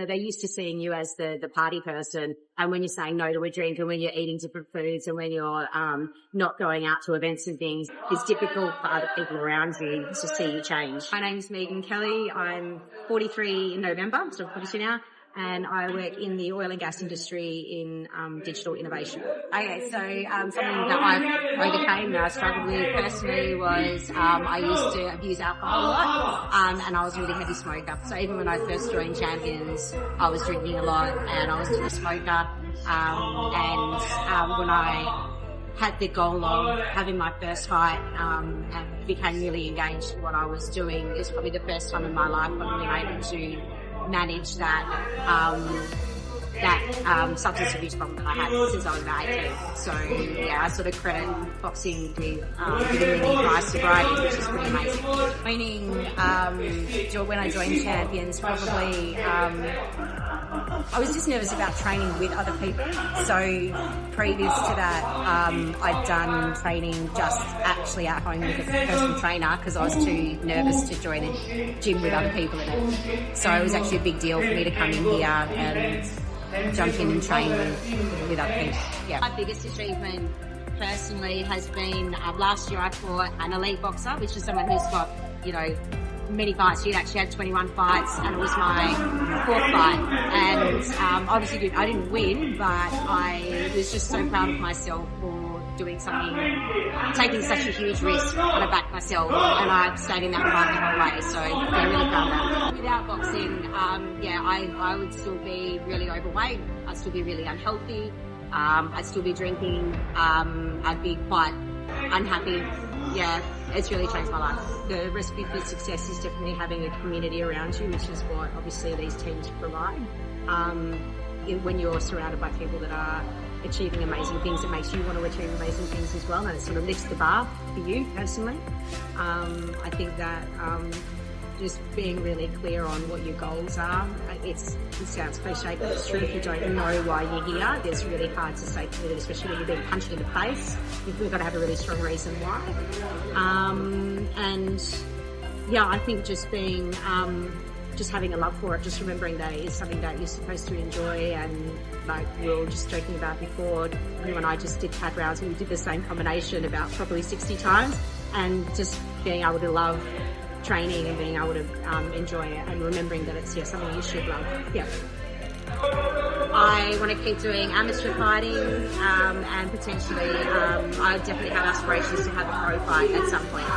they're used to seeing you as the party person. And when you're saying no to a drink and when you're eating different foods and when you're, not going out to events and things, it's difficult for other people around you to see you change. My name's Megan Kelly. I'm 43 in November, so 42 now. And I work in the oil and gas industry in digital innovation. Okay, so something that I overcame and I struggled with personally was I used to abuse alcohol a lot, and I was a really heavy smoker. So even when I first joined Champions, I was drinking a lot and I was a smoker. When I had the goal of having my first fight and became really engaged in what I was doing, it was probably the first time in my life I've been able to manage that substance abuse problem that I had since I was about 18. So yeah, I sort of credit boxing with giving me my sobriety, which is pretty amazing. Training when I joined Champions, probably I was just nervous about training with other people. So previous to that, I'd done training just actually at home with a personal trainer because I was too nervous to join a gym with other people in it. So it was actually a big deal for me to come in here and jump in and train with other people. Yeah. My biggest achievement personally has been last year I fought an elite boxer, which is someone who's got, many fights. She'd actually had 21 fights and it was my 4th fight. And obviously I didn't win, but I was just so proud of myself for doing something, taking such a huge risk, and I backed myself and I stayed in that fight the whole way. So yeah, really proud of that. Without boxing, I would still be really overweight. I'd still be really unhealthy. I'd still be drinking. I'd be quite unhappy. Yeah, it's really changed my life. The recipe for success is definitely having a community around you, which is what obviously these teams provide. When you're surrounded by people that are achieving amazing things, it makes you want to achieve amazing things as well, and it sort of lifts the bar for you personally. I think that just being really clear on what your goals are. It sounds cliche, but it's true. If you don't know why you're here, it's really hard to stay committed, especially when you're being punched in the face. You've got to have a really strong reason why. I think just being, just having a love for it, just remembering that it's something that you're supposed to enjoy. And like we were just joking about before, you and I just did pad rounds and we did the same combination about probably 60 times, and just being able to love training and being able to enjoy it and remembering that it's something you should love. Yeah. I want to keep doing amateur fighting and potentially I definitely have aspirations to have a pro fight at some point.